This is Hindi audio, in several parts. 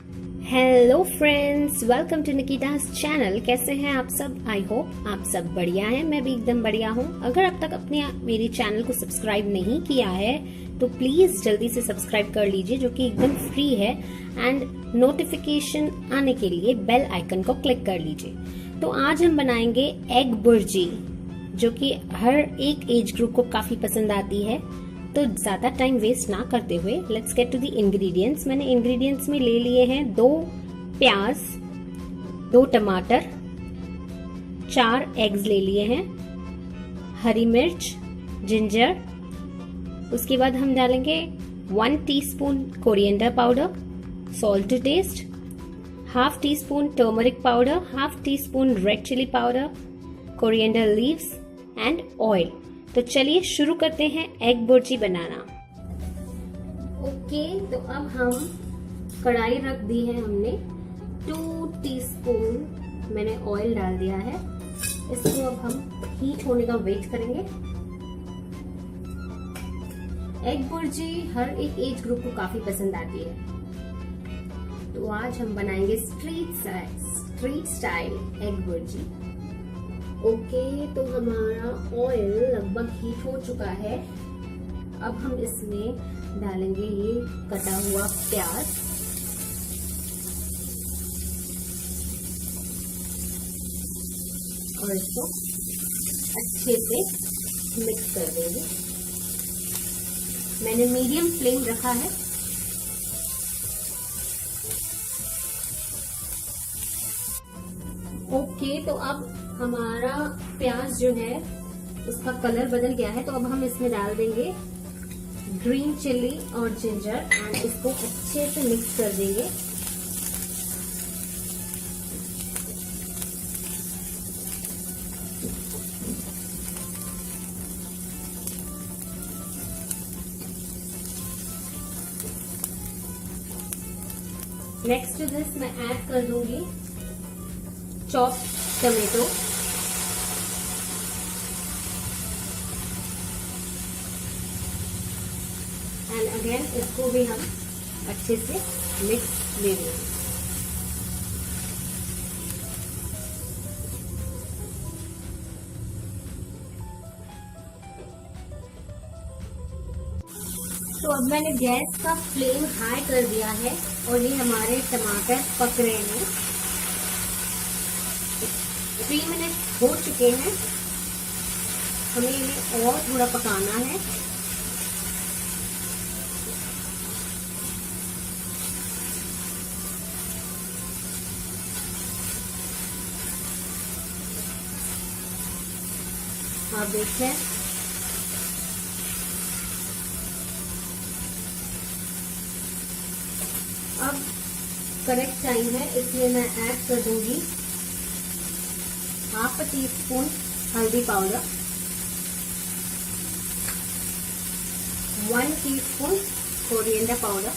Hello friends, welcome to Nikita's channel. कैसे हैं आप सब? आई होप आप सब बढ़िया हैं। मैं भी एकदम बढ़िया हूँ। अगर अब तक अपने मेरी चैनल को सब्सक्राइब नहीं किया है तो प्लीज जल्दी से सब्सक्राइब कर लीजिए, जो कि एकदम फ्री है। एंड नोटिफिकेशन आने के लिए बेल आइकन को क्लिक कर लीजिए। तो आज हम बनाएंगे एग बुर्जी, जो कि हर एक एज ग्रुप को काफी पसंद आती है। तो ज्यादा टाइम वेस्ट ना करते हुए let's get to the ingredients. मैंने इंग्रेडिएंट्स में ले लिए हैं 2 प्याज, 2 टमाटर, 4 एग्स ले लिए हैं, हरी मिर्च, जिंजर। उसके बाद हम डालेंगे 1 teaspoon coriander powder, salt to taste, half teaspoon turmeric powder, half teaspoon red chilli powder, coriander leaves and oil. तो चलिए शुरू करते हैं एग बुर्जी बनाना। ओके, तो अब हम कढ़ाई रख दी है हमने। 2 टीस्पून मैंने ऑयल डाल दिया है। इसको अब हम हीट होने का वेट करेंगे। एग बुर्जी हर एक एज ग्रुप को काफी पसंद आती है। तो आज हम बनाएंगे street style egg bhurji. Okay, तो हमारा ऑयल लगभग हीट हो चुका है। अब हम इसमें डालेंगे ये कटा हुआ प्याज, और इसको अच्छे से मिक्स कर देंगे। मैंने मीडियम फ्लेम रखा है। ओके, तो अब हमारा प्याज जो है उसका कलर बदल गया है। तो अब हम इसमें डाल देंगे ग्रीन चिली और जिंजर एंड इसको अच्छे से मिक्स कर देंगे। नेक्स्ट टू दिस मैं ऐड कर दूंगी चॉप टमेटो, एंड अगेन इसको भी हम अच्छे से मिक्स ले लेंगे। तो अब मैंने गैस का फ्लेम हाई कर दिया है और ये हमारे टमाटर पक रहे हैं। 3 मिनट हो चुके हैं। हमें इन्हें और थोड़ा पकाना है। आप देखिए, अब करेक्ट टाइम है। इसलिए मैं ऐड कर दूंगी हाफ टी स्पून हल्दी powder, 1 teaspoon coriander powder,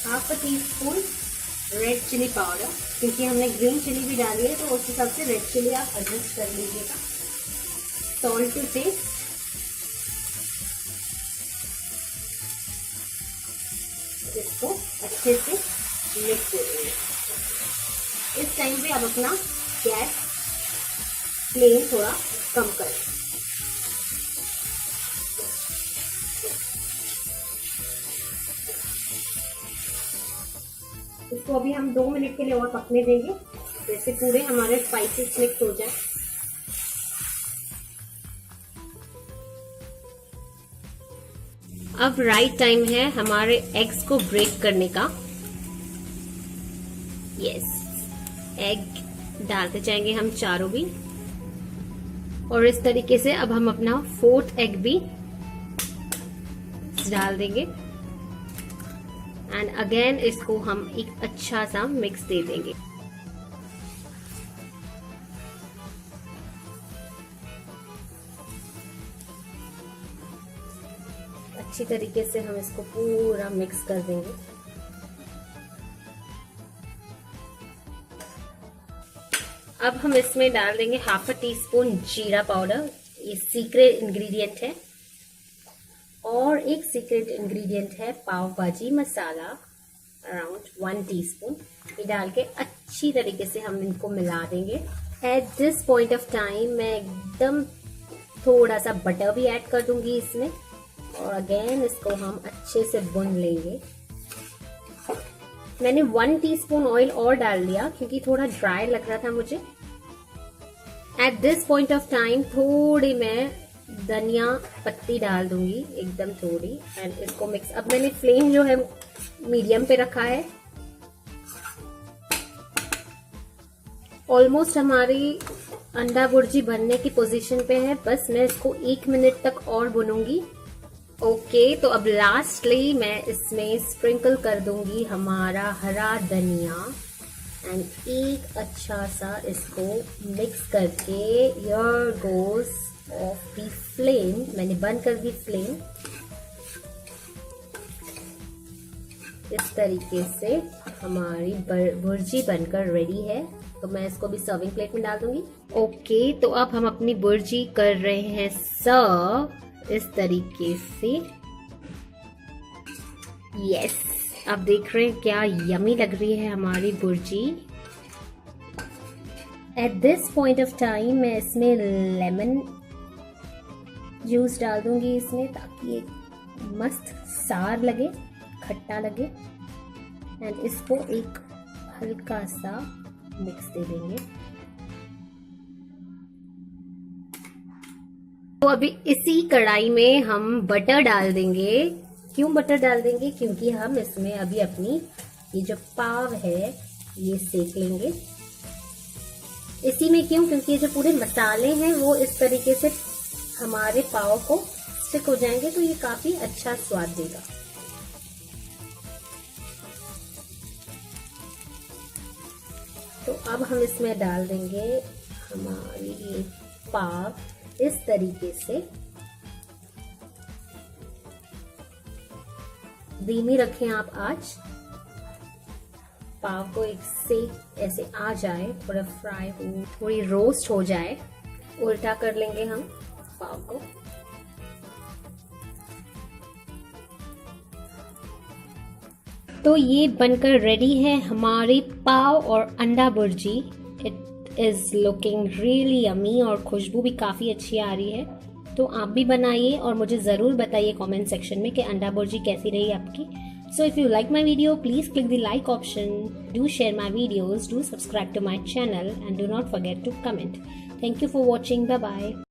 half teaspoon red chilli powder. क्योंकि हमने ग्रीन चिली भी डाली है तो उस हिसाब से रेड चिली आप एडजस्ट कर लीजिएगा। सॉल्ट टू टेस्ट, इसको अच्छे से मिक्स कर देंगे। इस टाइम पे आप अपना गैस फ्लेम थोड़ा कम करें। इसको अभी हम 2 मिनट के लिए और पकने देंगे, जैसे पूरे हमारे स्पाइसेस मिक्स हो जाए। अब राइट टाइम है हमारे एग्स को ब्रेक करने का। यस, एग डालते जाएंगे हम चारों भी, और इस तरीके से अब हम अपना 4th एग भी डाल देंगे एंड अगेन इसको हम एक अच्छा सा मिक्स दे देंगे। अच्छी तरीके से हम इसको पूरा मिक्स कर देंगे। अब हम इसमें डाल देंगे हाफ टी स्पून जीरा पाउडर। ये सीक्रेट इंग्रेडिएंट है। और एक सीक्रेट इंग्रेडिएंट है पाव भाजी मसाला, अराउंड 1 टीस्पून। ये डाल के अच्छी तरीके से हम इनको मिला देंगे। At this point of time मैं एकदम थोड़ा सा बटर भी ऐड कर दूंगी इसमें, और अगेन इसको हम अच्छे से भून लेंगे। मैंने 1 टीस्पून ऑयल और डाल दिया क्योंकि थोड़ा ड्राई लग रहा था मुझे। At this point of time थोड़ी मैं धनिया पत्ती डाल दूंगी, एकदम थोड़ी, एंड इसको मिक्स। अब मैंने फ्लेम जो है मीडियम पे रखा है। ऑलमोस्ट हमारी अंडा भुर्जी बनने की पोजीशन पे है, बस मैं इसको 1 मिनट तक और भूनूंगी। ओके, तो अब लास्टली मैं इसमें स्प्रिंकल कर दूंगी हमारा हरा धनिया, एंड एक अच्छा सा इसको मिक्स करके here goes off the flame. मैंने बंद कर दी फ्लेम। इस तरीके से हमारी भुर्जी बनकर रेडी है, तो मैं इसको भी सर्विंग प्लेट में डाल दूंगी। ओके, तो अब हम अपनी भुर्जी कर रहे हैं सर्व इस तरीके से। यस, अब देख रहे हैं क्या यमी लग रही है हमारी bhurji. At this point of time मैं इसमें लेमन जूस डाल दूंगी इसमें, ताकि एक मस्त सार लगे, खट्टा लगे, एंड इसको एक हल्का सा मिक्स दे देंगे। तो अभी इसी कढ़ाई में हम बटर डाल देंगे। क्यों बटर डाल देंगे? क्योंकि हम इसमें अभी अपनी ये जो पाव है ये सेक लेंगे इसी में। क्यों? क्योंकि ये जो पूरे मसाले हैं वो इस तरीके से हमारे पाव को स्टिक हो जाएंगे, तो ये काफी अच्छा स्वाद देगा। तो अब हम इसमें डाल देंगे हमारी ये पाव इस तरीके से। धीमी रखें आप आंच, पाव को एक सेक ऐसे आ जाए, थोड़ा फ्राई हो, थोड़ी रोस्ट हो जाए, उल्टा कर लेंगे हम पाव को। तो ये बनकर रेडी है हमारी पाव और अंडा bhurji. It is looking really yummy और खुशबू भी काफी अच्छी आ रही है। तो आप भी बनाइए और मुझे जरूर बताइए कमेंट सेक्शन में कि अंडा भुर्जी कैसी रही आपकी। So if you like my video, please click the like option, do share my videos, do subscribe to my channel, and do not forget to comment. Thank you for watching. Bye bye.